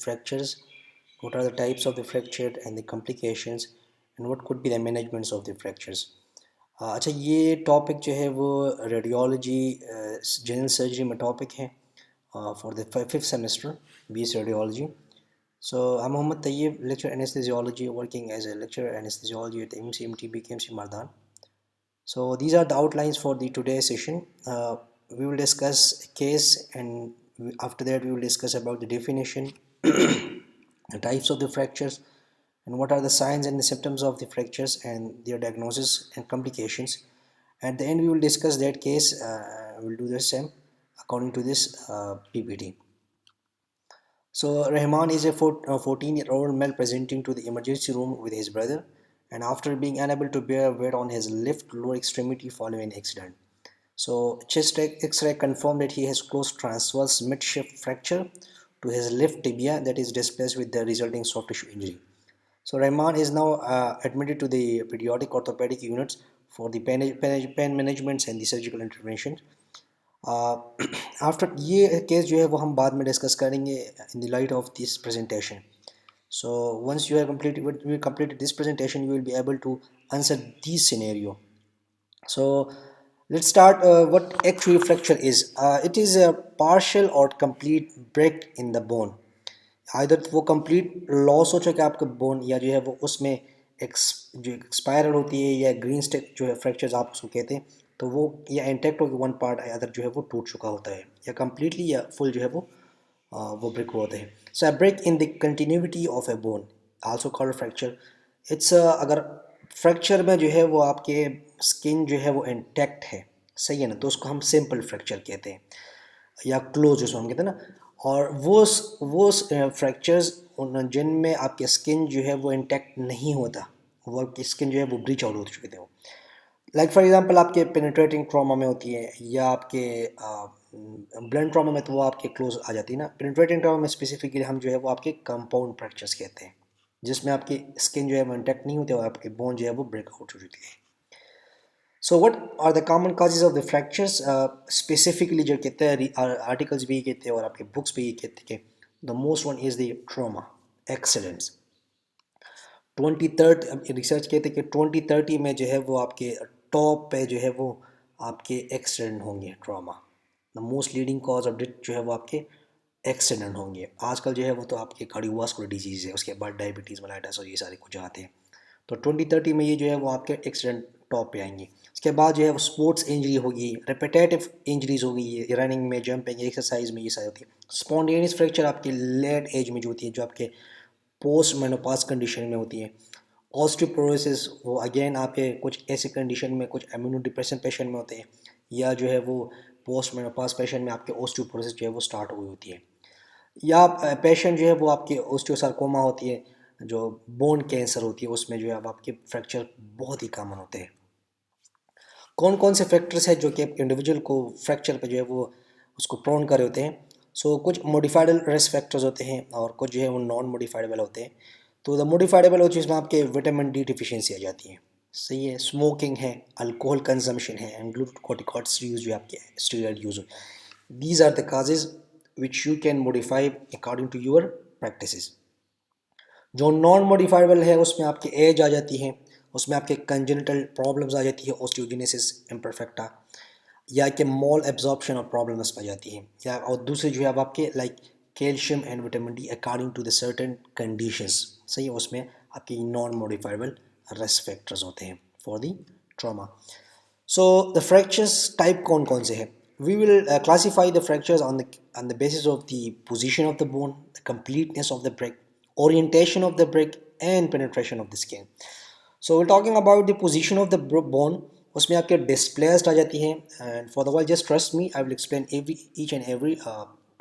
fractures, what are the types of the fracture and the complications, and what could be the managements of the fractures. अच्छा, ये topic जो है वो radiology general surgery में topic है for the fifth semester BS radiology. So I'm Mohammad Tayyib, lecturer anesthesiology, working as a lecturer anesthesiology at the MCMT BKMC Mardan. So these are the outlines for the today's session. We will discuss a case, and after that we will discuss about the definition, the types of the fractures, and what are the signs and the symptoms of the fractures and their diagnosis and complications. At the end we will discuss that case. We'll do the same according to this PPT. So Rahman is a 14-year-old male presenting to the emergency room with his brother, and after being unable to bear weight on his left lower extremity following an accident. So chest X-ray confirmed that he has closed transverse midshift fracture to his left tibia that is displaced with the resulting soft tissue injury. So Rahman is now admitted to the pediatric orthopedic units for the pain management and the surgical intervention. After ये case जो है वो हम बाद में discuss करेंगे in the light of this presentation. So once you have completed this presentation, you will be able to answer this scenario. So let's start what actually fracture is. It is a partial or complete break in the bone. Either वो complete loss हो चुका है आपका bone, या जो है वो उसमें जो एक्सपायरल होती है या ग्रीन स्टिक जो है फ्रैक्चर्स आप उसको कहते हैं, तो वो या इंटैक्ट होकर वन पार्ट अदर जो है वो टूट चुका होता है, या कम्प्लीटली या फुल जो है वो ब्रेक होते हैं. So a break in the continuity of a bone also called fracture. It's अगर फ्रैक्चर में जो है वो आपके स्किन जो है वो इंटैक्ट है, सही है ना, तो उसको हम सिंपल फ्रैक्चर कहते हैं या क्लोज उसको हम कहते हैं ना. और वो फ्रैक्चर्स जिनमें आपके स्किन जो है वो इंटैक्ट नहीं होता, वो आपकी स्किन जो है वो ब्रीच आउट हो चुके थे. लाइक फॉर एग्जांपल आपके पेनिट्रेटिंग ट्रॉमा में होती है, या आपके ब्लंट ट्रॉमा में तो वो आपके क्लोज आ जाती है ना. पेनिट्रेटिंग ट्रॉमा में स्पेसिफिकली हम जो है वो आपके कंपाउंड फ्रैक्चर्स कहते हैं, जिसमें आपकी स्किन जो है वो इंटैक्ट नहीं होती और आपके बोन जो है वो ब्रेक आउट हो जाती है. So what are the common causes of the fractures. Specifically जो कहते हैं आर्टिकल्स भी ये कहते हैं और आपके बुक्स भी ये कहते हैं, the most one is the trauma accidents. 2030 research कहते हैं कि 2030 में जो है वो आपके टॉप पे जो है वो आपके एक्सीडेंट होंगे. Trauma the most leading cause of death जो है वो आपके एक्सीडेंट होंगे. आजकल जो है वो तो आपके कार्डियोवास्कुलर डिजीज़ है, उसके बाद डायबिटीज़ मेलाइटिस और ये सारे कुछ आते हैं. तो 2030 में ये जो है वो आपके एक्सीडेंट टॉप पे आएंगे. उसके बाद जो है वो स्पोर्ट्स इंजरी होगी, रिपीटेटिव इंजरीज होगी, रनिंग में, जंपिंग, एक्सरसाइज में, ये सारी होती है. स्पॉन्टेनियस फ्रैक्चर आपके लेट एज में जो होती है, जो आपके पोस्ट मेनोपॉज कंडीशन में होती है. ऑस्टियोपोरोसिस वो अगेन आपके कुछ ऐसे कंडीशन में, कुछ इम्यूनो डिप्रेशन पेशेंट में होते हैं, या जो है वो पोस्ट मेनोपॉज पेशेंट में आपके ऑस्टियोपोरोसिस जो है वो स्टार्ट हुई होती है. या पेशेंट जो है वो आपकी ऑस्टियोसार्कोमा होती है, जो बोन कैंसर होती है, उसमें जो है अब आपके फ्रैक्चर बहुत ही कॉमन होते हैं. कौन कौन से फैक्टर्स हैं जो कि इंडिविजुअल को फ्रैक्चर पे जो है वो उसको प्रोन कर रहे होते हैं. सो कुछ मॉडिफाइबल रिस्क फैक्टर्स होते हैं और कुछ जो है वो नॉन मॉडिफाइबल होते हैं. तो द मॉडिफाइबल जिसमें आपके विटामिन डी डिफिशियंसी आ जाती है, सही है, स्मोकिंग है, अल्कोहल कंजम्पशन है, एंड ग्लूकोकॉर्टिकॉइड्स यूज जो आपके steroid use. These are the causes which you can modify according to your practices. जो नॉन मॉडिफाइबल है उसमें आपकी एज आ जाती है, उसमें आपके कंजेनिटल प्रॉब्लम्स आ जाती है, ओस्टियोजेनेसिस इम्परफेक्टा, या कि मॉल एब्जॉर्प्शन और प्रॉब्लम्स आ जाती हैं, या और दूसरे जो है अब आपके like calcium and vitamin D according to the certain conditions, सही है, उसमें आपकी नॉन मॉडिफाइबल रिस्क फैक्टर्स होते हैं for the trauma. So the fractures type कौन कौन से हैं. We will classify the fractures on the basis of the position of the bone, the completeness of the break, orientation of the break, and penetration of the skin. So we're talking about the position of the bone. उसमें आपके displaced आ जाती हैं, and for the while just trust me, I will explain each and every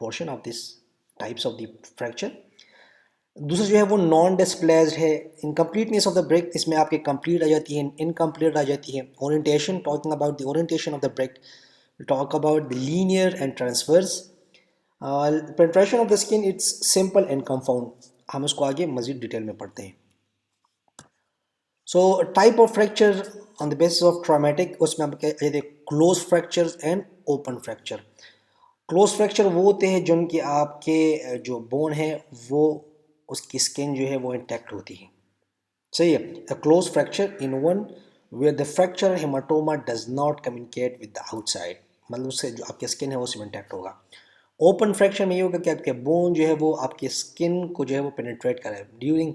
portion of this types of the fracture. दूसरा जो है वो non displaced है. Incompleteness of the break, इसमें आपके कंप्लीट आ जाती है, इनकम्प्लीट आ जाती है. Orientation, talking about the orientation of the break, talk about the linear and transverse. Penetration of the skin, it's simple and confound. हम इसको आगे मज़ीद डिटेल में पढ़ते हैं. So type of fracture on the basis of traumatic, उसमें हम कहते हैं close fractures and open fracture. Close fracture वो होते हैं जिनके आपके जो बोन है वो उसकी स्किन जो है वो इंटैक्ट होती है। सही है। A close fracture in one where the fracture haematoma does not communicate with the outside, मतलब उससे जो आपकी स्किन है वो उसमें इंटैक्ट होगा। ओपन फ्रैक्चर में ये होगा कि आपके बोन जो है वो आपकी स्किन को जो है वो पेनिट्रेट करे। ड्यूरिंग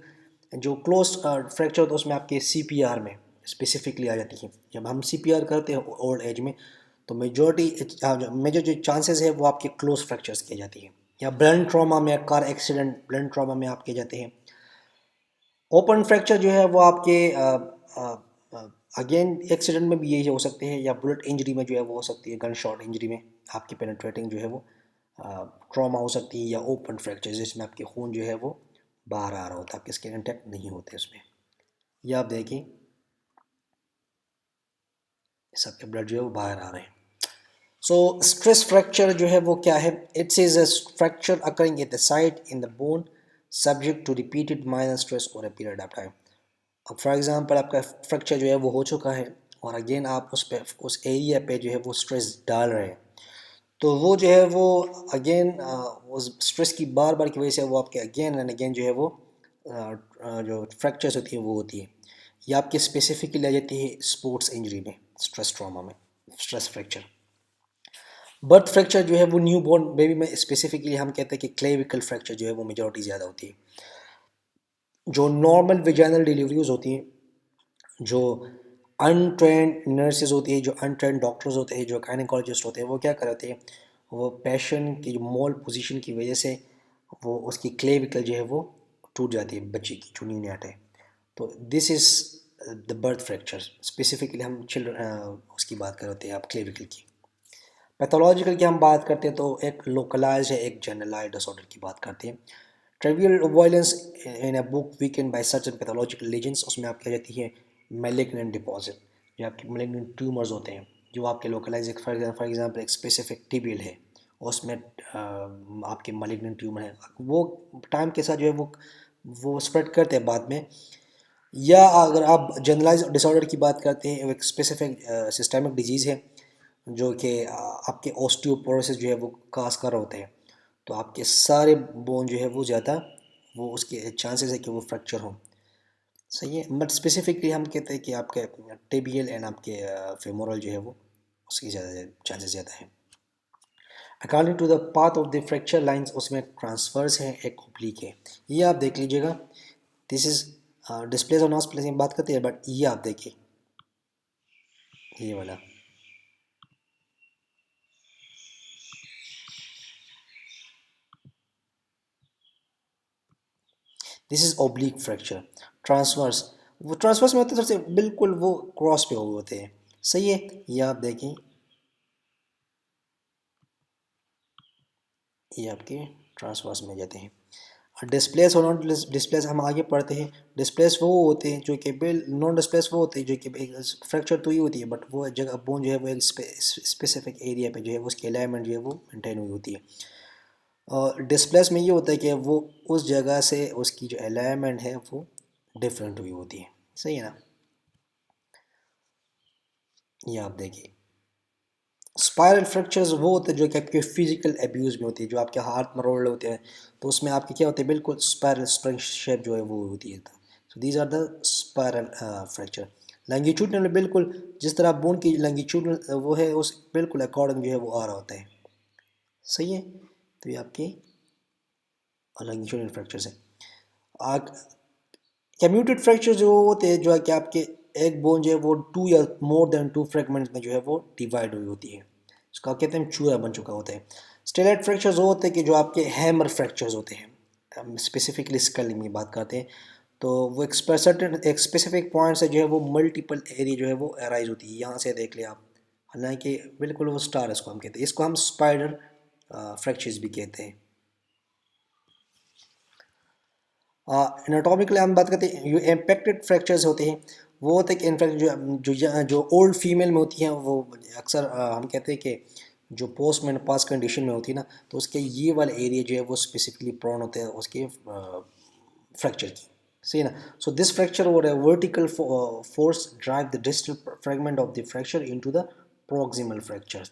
जो क्लोज फ्रैक्चर होता है उसमें आपके सीपीआर में स्पेसिफिकली आ जाती है। जब हम सीपीआर करते हैं ओल्ड एज में तो मेजोरिटी मेजर जो चांसेस है वो आपके क्लोज फ्रैक्चर्स की जाती है, या ब्रेन ट्रॉमा में, कार एक्सीडेंट ब्रेन ट्रॉमा में आपके जाते हैं। ओपन फ्रैक्चर जो है वो आपके अगेन एक्सीडेंट में भी यही हो सकते हैं, या बुलेट इंजरी में जो है वो हो सकती है, गन शॉट इंजरी में आपकी पेनिट्रेटिंग जो है वो ट्रॉमा हो सकती है, या ओपन फ्रैक्चर जिसमें आपके खून जो है वो बाहर आ रहा होता है, आपके स्किन इंटैक्ट नहीं होते उसमें। ये आप देखिए सबके ब्लड जो है वो बाहर आ रहे हैं। सो स्ट्रेस फ्रैक्चर जो है वो क्या है? It's is a fracture occurring at the site in the bone subject to repeated minor stress और अ पीरियड ऑफ टाइम। अब फॉर एग्जांपल आपका फ्रैक्चर जो है वो हो चुका है और अगेन आप उस पे उस एरिया पे जो है वो स्ट्रेस डाल रहे हैं, तो वो जो है वो अगेन उस स्ट्रेस की बार बार की वजह से वो आपके अगेन एंड अगेन जो है वो जो फ्रैक्चर्स होती है वो होती है। ये आपकी स्पेसिफिकली आ जाती है स्पोर्ट्स इंजरी में, स्ट्रेस ट्रॉमा में, स्ट्रेस फ्रैक्चर। बर्थ फ्रैक्चर जो है वो न्यू बॉर्न बेबी में स्पेसिफिकली हम कहते हैं कि क्लेविकल फ्रैक्चर जो है वो मेजॉरिटी ज़्यादा होती है। जो नॉर्मल विजाइनल डिलीवरीज होती हैं, जो अनट्रेंड नर्सेज होती है, जो अनट्रेंड डॉक्टर्स होते हैं, जो गायनेकोलॉजिस्ट होते हैं, वो क्या करते हैं, वो पेशेंट की जो मोल पोजीशन की वजह से वो उसकी क्लेविकल जो है वो टूट जाती है बच्चे की जो न्यूनेट है। तो this is the birth fracture. Specifically हम चिल्ड्रन उसकी बात करते हैं आप क्लेविकल की। पैथोलॉजिकल की हम बात करते हैं तो एक लोकलाइज है, एक जनरलाइज डिसऑर्डर की बात करते हैं। Trivial violence in a book weekend by certain pathological lesions, उसमें आप क्या जाती है मैलिग्नेंट डिपॉजिट, जो आपके मैलिग्नेंट ट्यूमर्स होते हैं जो आपके लोकलाइज, फॉर एग्जांपल एक स्पेसिफिक टिबियल है उसमें आपके मैलिग्नेंट ट्यूमर है, वो टाइम के साथ जो है वो स्प्रेड करते हैं बाद में। या अगर आप जनरलाइज डिसऑर्डर की बात करते हैं, एक स्पेसिफिक सिस्टेमिक डिजीज़ है जो कि आपके ऑस्टियोपोरोसिस जो है वो काज कर होते हैं, तो आपके सारे बोन जो है वो ज़्यादा वो उसके चांसेस है कि वो फ्रैक्चर हो। सही है। बट स्पेसिफिकली हम कहते हैं कि आपके टेबियल एंड आपके फेमोरल जो है वो उसकी ज़्यादा चांसेस ज़्यादा है। According to the path of the fracture lines, उसमें ट्रांसफर्स हैं, एक ओब्लिक है। ये आप देख लीजिएगा। दिस इज डिस्प्लेस और नॉन प्लेस बात करते हैं, बट ये आप देखिए ये वाला, this is oblique fracture. Transverse, वो ट्रांसवर्स में होते हैं सबसे बिल्कुल वो क्रॉस पे हुए होते हैं। सही है। ये आप देखें, ये आपके ट्रांसवर्स में जाते हैं। डिस्प्लेस और नॉन डिस्प्लेस हम आगे पढ़ते हैं। डिस्प्लेस वो होते हैं जो कि बिल, नॉन डिस्प्लेस वो होते हैं जो कि फ्रैक्चर तो ही होती है बट वो जगह बोन जो है वो एक स्पेसिफिक एरिया पे जो है वो उसकी अलाइनमेंट जो है वो मेंटेन हुई होती है। और डिस्प्लेस में ये होता है कि वो उस जगह से उसकी जो अलाइनमेंट है वो डिफरेंट हुई होती है। सही है ना। ये आप देखिए स्पायरल फ्रैक्चर्स वो होते हैं जो कि आपके फिजिकल एब्यूज़ में होती है, जो आपके हाथ मरोड़ होते हैं तो उसमें आपके क्या होते हैं बिल्कुल स्पायरल स्प्रिंग शेप जो है वो होती है। So these are the spiral fracture. Longitudinal में बिल्कुल जिस तरह बोन की लैंगिट्यूडनल वो है उस बिल्कुल अकॉर्डिंग जो है वो आ रहा होता है। सही है। तो ये आपके लैंगिट्यूडनल फ्रैक्चर्स है। कम्यूटेड फ्रैक्चर जो होते हैं जो है कि आपके एक बोन जो है वो टू या मोर देन टू फ्रेगमेंट्स में जो है वो डिवाइड हुई होती है, इसको आप कहते हैं चूरा बन चुका होता है। स्टेलाइट फ्रैक्चर्स वो होते हैं कि जो आपके हैमर फ्रैक्चर्स होते हैं, हम स्पेसिफिकली स्कल में बात करते हैं, तो वो सर्टेन एक स्पेसिफिक पॉइंट से जो है वो मल्टीपल एरिया जो है वो अराइज होती है। यहाँ से देख लिया आप, हालांकि बिल्कुल वो स्टार इसको हम कहते हैं, इसको हम स्पाइडर फ्रैक्चर्स भी कहते हैं। एनाटॉमिकली हम बात करते हैं, जो इम्पैक्टेड फ्रैक्चर्स होते हैं वो होते हैं कि इनफैक्ट जो ओल्ड फीमेल में होती हैं वो अक्सर हम कहते हैं कि जो पोस्ट मेनोपॉज कंडीशन में होती है ना, तो उसके ये वाला एरिया जो है वो स्पेसिफिकली प्रोन होते हैं उसके फ्रैक्चर की। सही है ना। सो दिस फ्रैक्चर और vertical force drive the distal fragment of the fracture into the proximal fracture.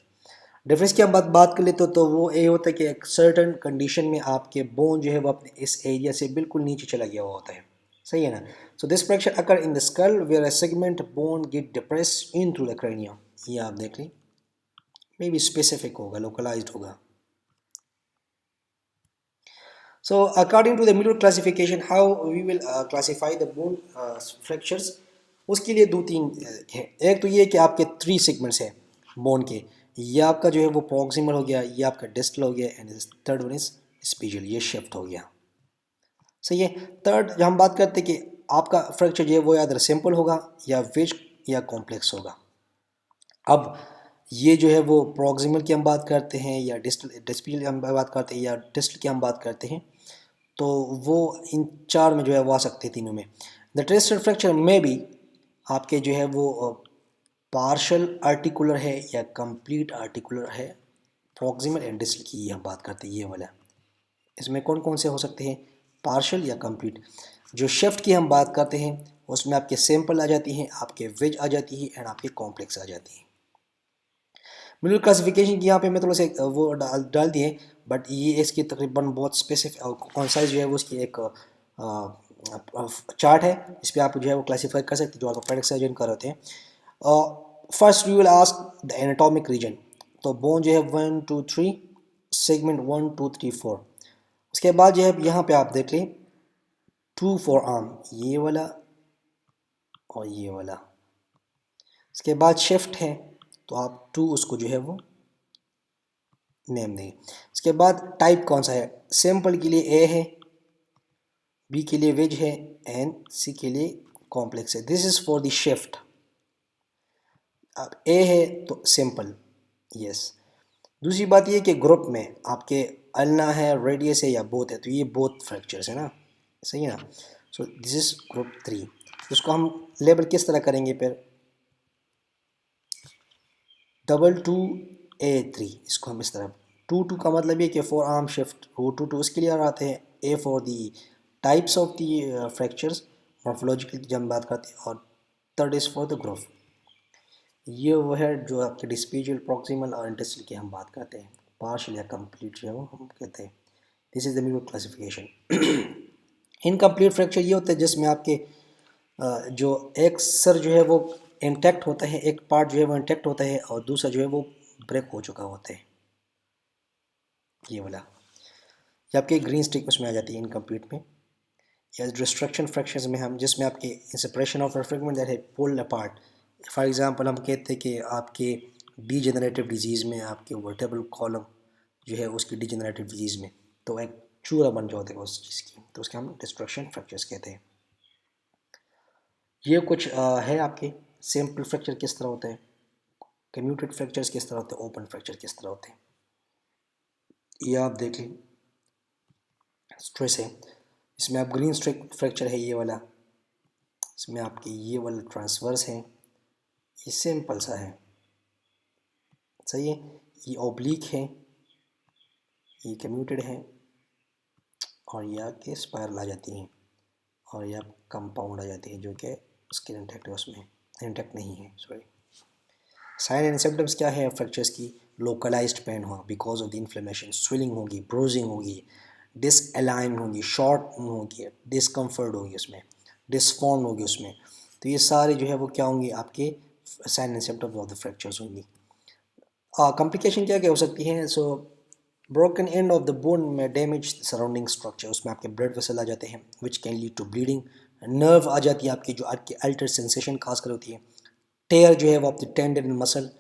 Difference की हम बात कर ले तो वो ये होता है कि एक सर्टन कंडीशन में आपके बोन जो है वो अपने इस एरिया से बिल्कुल नीचे चला गया हुआ होता है, सही है ना। So this fracture occur in the skull where a segment bone get depress in through the cranium. ये आप देख लें, मे बी स्पेसिफिक होगा, लोकलाइज्ड होगा। So according to the Miller classification, how we will classify the bone fractures, उसके लिए दो तीन हैं। एक तो ये कि आपके 3 सेगमेंट्स हैं बोन के, ये आपका जो है वो प्रॉक्सिमल हो गया, ये आपका डिस्टल हो गया, एंड थर्ड वन इज स्पीजियल, ये शिफ्ट हो गया, सही है। थर्ड जब हम बात करते हैं कि आपका फ्रैक्चर जो है वो या सिंपल होगा या वेज या कॉम्प्लेक्स होगा। अब ये जो है वो प्रॉक्सिमल की हम बात करते हैं या डिस्टल की हम बात करते हैं या डिस्टल की हम बात करते हैं, तो वो इन चार में जो है वो आ सकते हैं तीनों में। द ट्विस्टेड फ्रैक्चर में भी आपके जो है वो पार्शल आर्टिकुलर है या कंप्लीट आर्टिकुलर है। प्रॉक्सिमल एंड डिस्टल की हम बात करते हैं, ये वाला। इसमें कौन कौन से हो सकते हैं, पार्शल या कंप्लीट। जो शिफ्ट की हम बात करते हैं उसमें आपके सिंपल आ जाती हैं, आपके वेज आ जाती है, एंड आपके कॉम्प्लेक्स आ जाती हैं। मिडिल क्लासिफिकेशन की यहाँ पे मैं थोड़ा से वो डाल दिए, बट ये इसकी तकरीबन बहुत स्पेसिफिक कॉन्साइज जो है वो उसकी एक चार्ट है, इस पर आप जो है वो क्लासीफाई कर सकते हैं जो आपको प्रोडक्ट सर्जन कर होते हैं। First we will ask the anatomic region, तो बोन जो है 1 2 3 सेगमेंट 1 2 3 4। उसके बाद जो है यहाँ पे आप देख लें 2 फॉर आर्म, ये वाला और ये वाला। उसके बाद शिफ्ट है तो आप 2 उसको जो है वो नेम दें। उसके बाद टाइप कौन सा है, सिंपल के लिए ए है, बी के लिए वेज है, एंड सी के लिए कॉम्प्लेक्स है। This is for the shift. अब ए है तो सिंपल, यस। दूसरी बात ये कि ग्रुप में आपके अल्ना है, रेडियस है या बोथ है, तो ये बोथ फ्रैक्चर्स है ना, सही है ना। So this is group 3। उसको हम लेबल किस तरह करेंगे फिर, 2 2 A 3, इसको हम इस तरह 2 2 का मतलब ये कि फॉर आर्म शिफ्ट, वो 2 2 उसके लिए आते हैं। A for the types of the fractures, morphological की जब हम बात करते हैं, और third is for the group. ये वो है जो आपके डिस्पीजियल, प्रॉक्सिमल और इंटेस्टल की हम बात करते हैं। पार्शियल या कंप्लीट जो है वो हम कहते हैं। This is the mean classification. Incomplete fracture ये होता है जिसमें आपके जो एक सर जो है वो इंटैक्ट होता है, एक पार्ट जो है वो इंटैक्ट होता है और दूसरा जो है वो ब्रेक हो चुका होता है, ये वाला। ये आपके ग्रीन स्टिक उसमें आ जाती है इनकम्प्लीट में। या डिस्ट्रक्शन फ्रैक्शंस में हम, जिसमें आपके सेपरेशन ऑफ फ्रैगमेंट दैट है पुल्ड अपार्ट। फॉर एग्जांपल हम कहते हैं कि आपके डीजेनरेटिव डिजीज़ में आपके वर्टेब्रल कॉलम जो है उसकी डीजेनरेटिव डिजीज़ में तो एक चूरा बन जाता है उस चीज़ की, तो उसके हम डिस्ट्रक्शन फ्रैक्चर्स कहते हैं। ये कुछ है आपके सिंपल फ्रैक्चर किस तरह होते हैं, कम्यूटेड फ्रैक्चर्स किस तरह होते हैं, ओपन फ्रैक्चर किस तरह होते हैं, ये आप देख लें। स्ट्रेस है, इसमें आप ग्रीन स्ट्रिक फ्रैक्चर है ये वाला, इसमें आपके ये वाला ट्रांसवर्स है, ये सिंपल सा है, सही है। ये ओब्लिक है, ये कम्यूटेड है, और ये आपके स्पायरल आ जाती हैं, और ये आप कंपाउंड आ जाती है जो कि स्किन इंटैक्ट है, उसमें इंटैक्ट नहीं है, सॉरी। साइन एंड सिम्टम्स क्या है फ्रैक्चर्स की, लोकलाइज्ड पेन हो because of the inflammation, swelling होगी, ब्रूजिंग होगी, डिसअलाइन होगी, शॉर्ट होगी, डिसकम्फर्ट होगी, उसमें डिसफॉर्म होगी उसमें। तो ये सारे जो है वो क्या होंगे, आपके sign and symptoms of the fractures होंगी। कॉम्प्लिकेशन क्या क्या हो सकती हैं, so broken end of the bone में डैमेज सराउंडिंग स्ट्रक्चर, उसमें आपके ब्लड वेसल आ जाते हैं which can lead to bleeding. Nerve आ जाती है आपकी जो आपकी अल्टर सेंसेशन खास कर होती है। टेयर जो है वो आपकी tendon and muscle.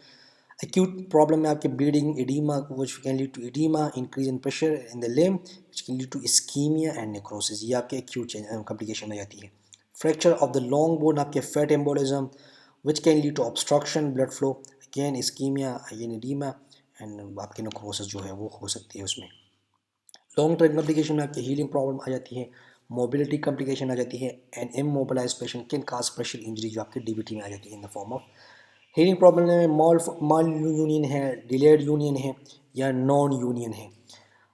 acute problem में आपके bleeding, oedema which can lead to edema, increase in pressure in the limb which can lead to ischemia and necrosis, ये आपके acute complication हो जाती है। fracture of the long bone आपके fat embolism which can lead to obstruction blood flow, again ischemia, again edema, and आपके necrosis जो है वो हो सकती है उसमें। लॉन्ग टर्म कॉम्प्लिकेशन में आपकी हीलिंग प्रॉब्लम आ जाती है, मोबिलिटी कॉम्प्लिकेशन आ जाती है, and immobilise patient can cause special injury जो आपके डीबीटी में आ जाती है in the form of healing problem में मॉल यूनियन है, डिलेड यूनियन है, या नॉन यूनियन है।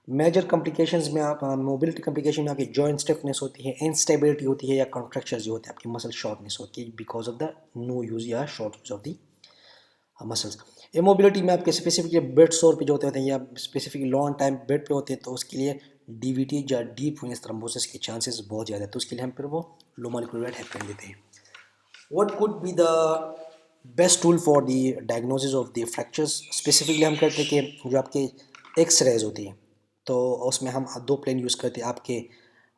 मेजर कॉम्प्लिकेशंस में आप मोबिलिटी कॉम्प्लिकेशन में आपकी जॉइंट स्टिफनेस होती है, इंस्टेबिलिटी होती है, या कॉन्ट्रैक्चर्स जो होते हैं आपकी मसल शॉर्टनेस होती है because of the no use या short use of the muscles. Immobility में आपके स्पेसिफिकली बेड सोर पे जो होते हैं या स्पेसिफिकली लॉन्ग टाइम बेड पे होते हैं तो उसके लिए डीवीटी या डीप वेनस थ्रोम्बोसिस के चांसेस बहुत ज़्यादा है, तो उसके लिए हम फिर वो लो मॉलिक्यूलर वेट हेपरिन देते हैं। What could be the best tool for the diagnosis of the fractures? Specifically हम करते हैं कि जो आपके एक्सरेज होती है तो उसमें हम दो प्लेन यूज़ करते हैं, आपके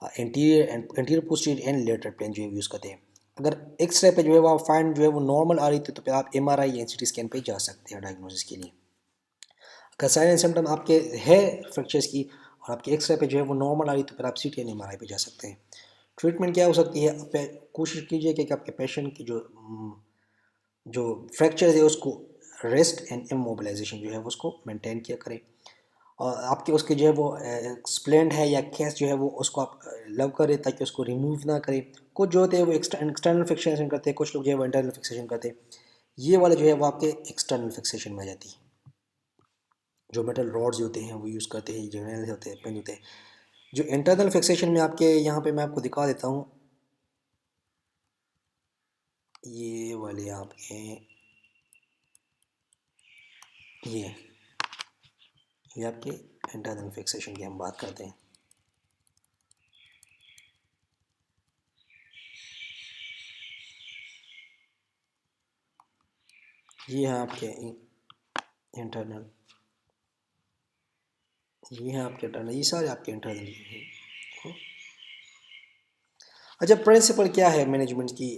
anterior posterior and lateral plane जो है यूज़ करते हैं। अगर एक्सरे पे जो है वो फाइंड जो है वो नॉर्मल आ रही थी तो फिर आप एमआरआई या सीटी स्कैन पे जा सकते हैं डायग्नोसिस के लिए। अगर साइन एंड सिम्टम आपके है फ्रैक्चर्स की और आपके एक्सरे पे जो है वो नॉर्मल आ रही तो फिर आप सीटी एंड एमआरआई पे जा सकते हैं। ट्रीटमेंट क्या हो सकती है, कोशिश कीजिए कि आपके पेशेंट की जो फ्रैक्चर है उसको रेस्ट एंड इमोबिलाइजेशन जो है वो उसको मेंटेन किया करें। और आपके उसके जो है वो स्प्लेंड है या केस जो है वो उसको आप लव करें ताकि उसको रिमूव ना करें। कुछ जो होते हैं वो एक्सटर्नल फिक्सेशन करते हैं, कुछ लोग जो है वो इंटरनल फिक्सेशन करते हैं। ये वाला जो है वो आपके एक्सटर्नल फिक्सेशन में आ जाती है। जो मेटल रॉड्स होते हैं वो यूज़ करते हैं, जो नेल होते हैं पेन होते हैं। जो इंटरनल फिक्सेशन में आपके यहाँ पे मैं आपको दिखा देता हूँ, ये वाले आपके ये ये आपके इंटरनल फिक्सेशन की हम बात करते हैं। ये है आपके इंटरनल, ये है आपके इंटरनल, ये सारे आपके इंटरनल हैं। अच्छा, प्रिंसिपल क्या है मैनेजमेंट की?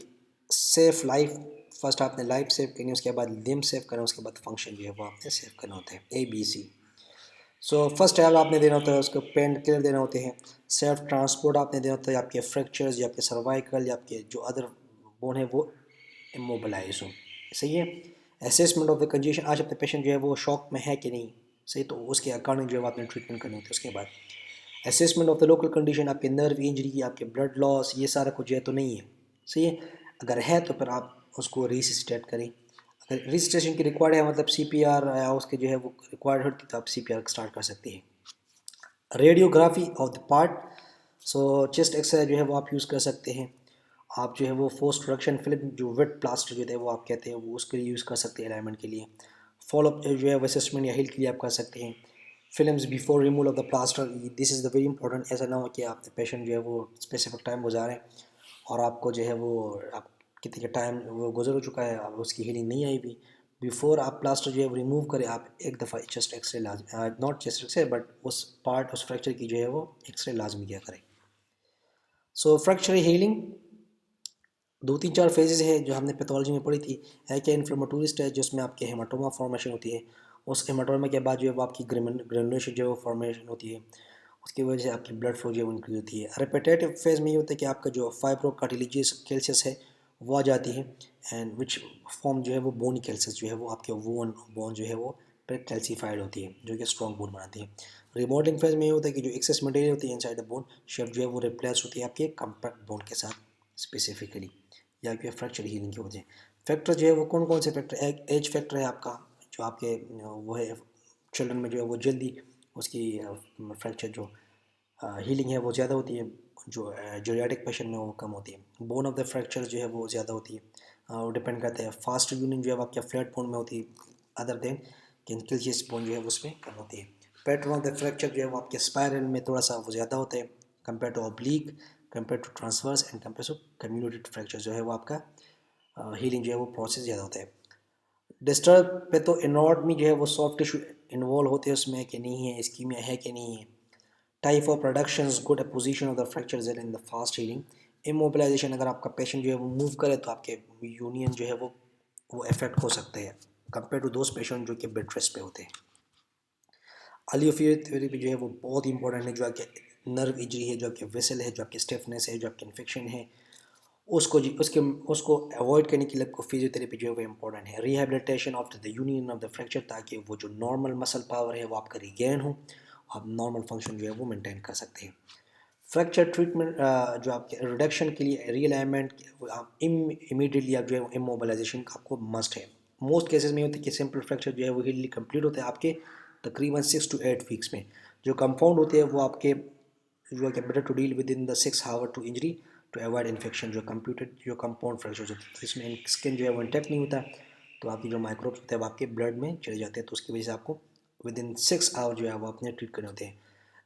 सेफ लाइफ, फर्स्ट आपने लाइफ सेव करनी है, उसके बाद लिम सेव करना, उसके बाद फंक्शन जो है वो आपने सेव करना होता है, ABC। सो फर्स्ट हेल्प आपने देना होता है, उसको पेन किलर देना होते हैं। सेल्फ ट्रांसपोर्ट आपने देना होता है, आपके फ्रैक्चर्स या आपके सर्वाइकल या आपके जो अदर बोन है वो इमोबिलाइज हो। सही है। असेसमेंट ऑफ द कंडीशन, आज अपने पेशेंट जो है वो शॉक में है कि नहीं, सही, तो उसके अकॉर्डिंग जो है आपने ट्रीटमेंट करनी होती है। उसके बाद assessment of the local condition, आपके नर्व इंजरी, आपके ब्लड लॉस, ये सारा कुछ है तो नहीं है, सही है। अगर है तो फिर आप उसको रिसिस्टेट करें। अगर रिसिस्टेशन की रिक्वायर्ड है, मतलब CPR या उसके जो है वो रिक्वायर्ड होती है तो आप CPR स्टार्ट कर सकते हैं। Radiography of the part, so chest x-ray जो है वो आप यूज़ कर सकते हैं। आप जो है वो पोस्ट प्रोडक्शन फिल्म जो वेट प्लास्टर जो है वो आप कहते हैं वो उसके लिए यूज़ कर सकते हैं अलाइनमेंट के लिए। फॉलोअप जो है असेसमेंट या हील के लिए आप कर सकते हैं। Films before removal of the plaster, this is the very important. ऐसा ना हो कि आप पेशेंट जो है वो स्पेसिफिक टाइम गुजारें और आपको जो है वो आप कितने टाइम वो गुजर हो चुका है, अब उसकी हीलिंग नहीं आई भी। बिफोर आप प्लास्टर जो है वो रिमूव करें, आप एक दफ़ा चेस्ट एक्सरे लाजमी, नॉट चेस्ट एक्सरे बट उस पार्ट उस फ्रैक्चर की जो है वो एक्सरे लाजमी किया करें। सो फ्रैक्चर हीलिंग दो तीन चार फेजेस है जो हमने पैथोलॉजी में पढ़ी थी। एक है इन्फ्लेमेटोरी स्टेज जिसमें आपके हेमाटोमा फॉर्मेशन होती है। उस हेमाटोमा के बाद जो है वो आपकी ग्रेनुलेशन जो है वो फॉर्मेशन होती है, उसकी वजह से आपकी ब्लड फ्लो जो है वो इंक्रीज होती है। रिपीटेटिव फेज में ये होता है कि आपका जो फाइब्रो कार्टिलेजियस कैल्सियस है वो आ जाती है, एंड विच फॉर्म जो है वो बोनी कैल्सियस जो है वो आपके बोन जो है वो फिर कैल्सीफाइड होती है जो कि स्ट्रॉन्ग बोन बनाती है। रिमॉडलिंग फेज में ये होता है कि जो एक्सेस मटेरियल होती है इनसाइड द बोन शेप जो है वो रिप्लेस होती है आपके कम्पैक्ट बोन के साथ स्पेसिफिकली, या कि फ्रैक्चर हीलिंग की वजह। फैक्टर जो है वो कौन कौन से फैक्टर, एक एज फैक्टर है आपका जो आपके वो है चिल्ड्रन में जो है वो जल्दी उसकी फ्रैक्चर जो हीलिंग है वो ज़्यादा होती है, जो जोरियाटिक पेशेंट में वो कम होती है। बोन ऑफ द फ्रैक्चर जो है वो ज़्यादा होती है, वो डिपेंड करता है। फास्ट यूनियन जो है वो आपके फ्लैट बोन में होती है अदर देन कैल्शियस बोन जो है उसमें कम होती है। पैटर्न ऑफ द फ्रैक्चर जो है वो आपके स्पायरल में थोड़ा सा वो ज़्यादा होता है compare to oblique, compare to transverse and compare to communicated fracture जो है वो आपका हीलिंग जो है वो प्रोसेस ज़्यादा होता है। डिस्टर्ब पे तो एनाटॉमी जो है वो सॉफ्ट टिश्यू इन्वॉल्व होते हैं उसमें कि नहीं है, इस्कीमिया है कि नहीं है। Type of productions, good position of the fracture in the fast healing. Immobilisation, अगर आपका पेशेंट जो है वो मूव करे तो आपके यूनियन जो है वो इफेक्ट हो सकते हैं कंपेयर टू दोस्त पेशेंट जो कि बेड रेस्ट पे होते हैं। अलियोफिजियोथेरेपी जो है वो बहुत इंपॉर्टेंट है, जो आपके नर्व इंजरी है, जो आपके वेसल है, जो आपके स्टिफनेस है, जो आपके इन्फेक्शन है, उसको जी उसके उसको अवॉइड करने के लिए आपको फिजियोथेरेपी जो है वो इंपॉर्टेंट है। Rehabilitation of the union of the fracture, ताकि वो जो नॉर्मल मसल पावर है वो आपका रिगेन हो, आप नॉर्मल फंक्शन जो है वो मेंटेन कर सकते हैं। फ्रैक्चर ट्रीटमेंट जो आपके रिडक्शन के लिए रीअलाइनमेंट, आप इमीडिएटली आप जो है इमोबिलाइजेशन का आपको मस्ट है। मोस्ट केसेस में होता है कि सिंपल फ्रैक्चर जो है वो हीली कंप्लीट होता है आपके तकरीबन 6 to 8 वीक्स में। जो कंपाउंड होते हैं वो आपके जो है better to deal with in the 6 hour to injury to avoid infection. जो कंप्यूटेड जो कंपाउंड फ्रैक्चर होता है तो इसमें स्किन जो है वो इंटैक्ट नहीं होता, तो आपकी जो माइक्रोब्स होते हैं वो आपके ब्लड में चले जाते हैं, तो उसकी वजह से आपको विद इन 6 आवर जो है वो आपने ट्रीट करने होते हैं।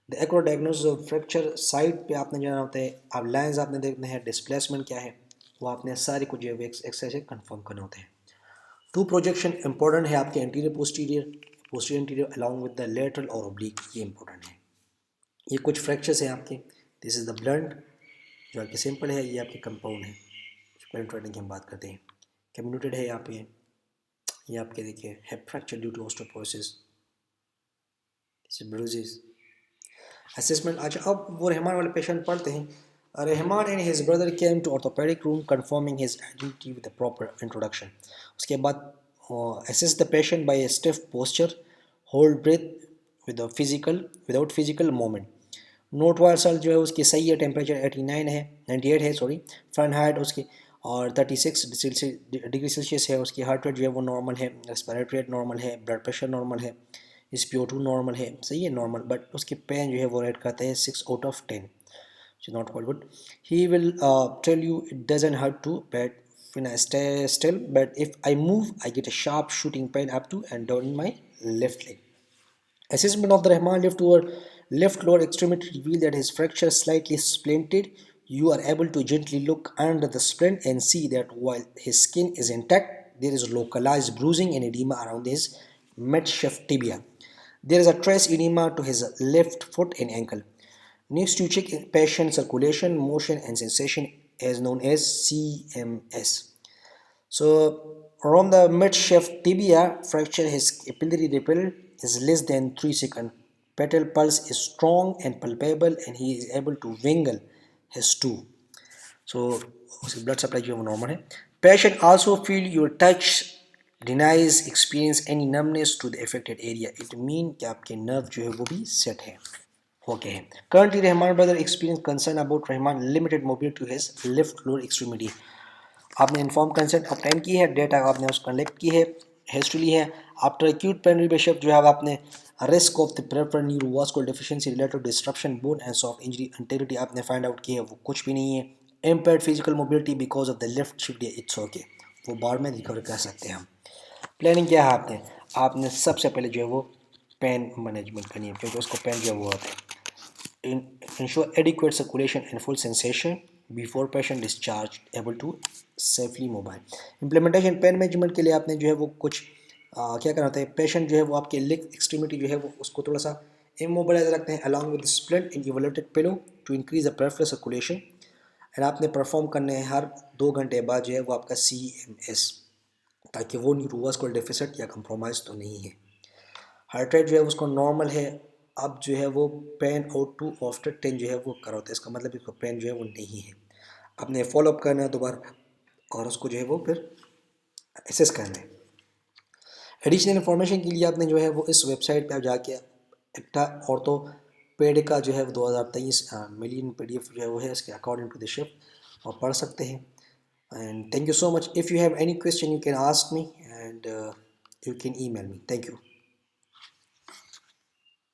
The accurate diagnosis of fracture site पे आपने जाना होता है, आप लाइंस आपने देखने हैं, डिस्प्लेसमेंट क्या है वो आपने सारे कुछ जो है एक्सरसाइज से कन्फर्म करने होते हैं। टू प्रोजेक्शन इंपॉर्टेंट है आपके anterior posterior, posterior interior along with the lateral और ओब्लिक, ये इंपॉर्टेंट है। ये कुछ फ्रैक्चर्स हैं आपके, दिस इज द ब्लंट जो आपके सिंपल है, ये आपके कंपाउंड है, पेनिट्रेटिंग की हम बात करते हैं। कम्युनिटेड है यहाँ पे, ये आपके देखिए है fracture due to osteoporosis, bruises. Assessment, अच्छा अब वो रहमान वाले पेशेंट पढ़ते हैं। Rahman and his brother came to orthopedic room confirming his identity with the proper introduction. उसके बाद assess the patient by a stiff posture, hold breath with physical without physical moment. Note वार्सल जो है उसकी सही है, टेम्परेचर 89 है, 98 है सॉरी फ़ारेनहाइट उसकी, और 36 डिग्री सेल्सियस है। उसकी हार्ट रेट जो है वो नॉर्मल है, रेस्पिरेटरी रेट नॉर्मल है, ब्लड प्रेशर नॉर्मल है, SpO2 नॉर्मल है, सही है नॉर्मल, बट उसके पेन जो है वो रेट करते हैं 6/10, not quite good. He will tell you it doesn't hurt to but when I stay still, but if I move I get a sharp shooting pain up to and down in my left leg. Assessment of the Rahman left lower extremity revealed that his fracture is slightly splinted. You are able to gently look under the splint and see that while his skin is intact, there is localized bruising and edema around his midshift tibia. There is a trace edema to his left foot and ankle. Next, to check patient circulation, motion, and sensation, as known as CMS. So around the midshift tibia fracture, his capillary ripple is less than 3 seconds. Pedal pulse is strong and palpable, and he is able to wiggle his toe. So उसकी blood supply जो है वो normal है. Patient also feel your touch, denies experience any numbness to the affected area. It mean कि आपके nerve जो है वो भी set है, okay है. Currently Rahman brother experience concern about Rahman limited mobility to his left lower extremity. आपने inform consent obtain की है, डेटा आपने उसको कलेक्ट की है, हिस्ट्री ली है। आफ्टर एक्यूट पेनरी बिशप जो है आपने risk of the peripheral neurovascular deficiency related disruption bone and soft injury integrity आपने फाइंड आउट की है, वो कुछ भी नहीं है। Impaired physical mobility because of the left shift, it's okay, वो बाद में रिकवर कर सकते हैं हम। प्लानिंग क्या है आपने, आपने सबसे पहले जो है वो पेन मैनेजमेंट करनी है, क्योंकि उसको पेन जो है वो होता है। Ensure adequate circulation and full sensation before patient discharged, able to safely mobile. Implementation pain management के लिए आपने जो है वो कुछ क्या करना होता है, पेशेंट जो है वो आपके लेग एक्सट्रीमिटी जो है वो उसको थोड़ा सा इमोबिलाइज रखते हैं along with splint and elevated pillow to increase the peripheral circulation. And आपने परफॉर्म करने हैं हर 2 घंटे बाद जो है वो आपका CMS, ताकि वो न्यूरोवास्कुलर डेफिसिट या कंप्रोमाइज तो नहीं है। हार्ट रेट जो है उसको नॉर्मल है, अब जो है वो पेन आउट टू आफ्टर 10 जो है वो करा होता है, इसका मतलब इसको पेन जो है वो नहीं है। आपने फॉलोअप करना है दोबारा और उसको जो है वो फिर एसेस करना है। एडिशनल इन्फॉर्मेशन के लिए आपने जो है वो इस वेबसाइट पे आप जाके एक्टा ऑर्थोपेड का जो है 2023 मिलियन PDF जो है वो है इसके अकॉर्डिंग टू द शिफ्ट, और पढ़ सकते हैं। And thank you so much. If you have any question you can ask me and you can email me. Thank you.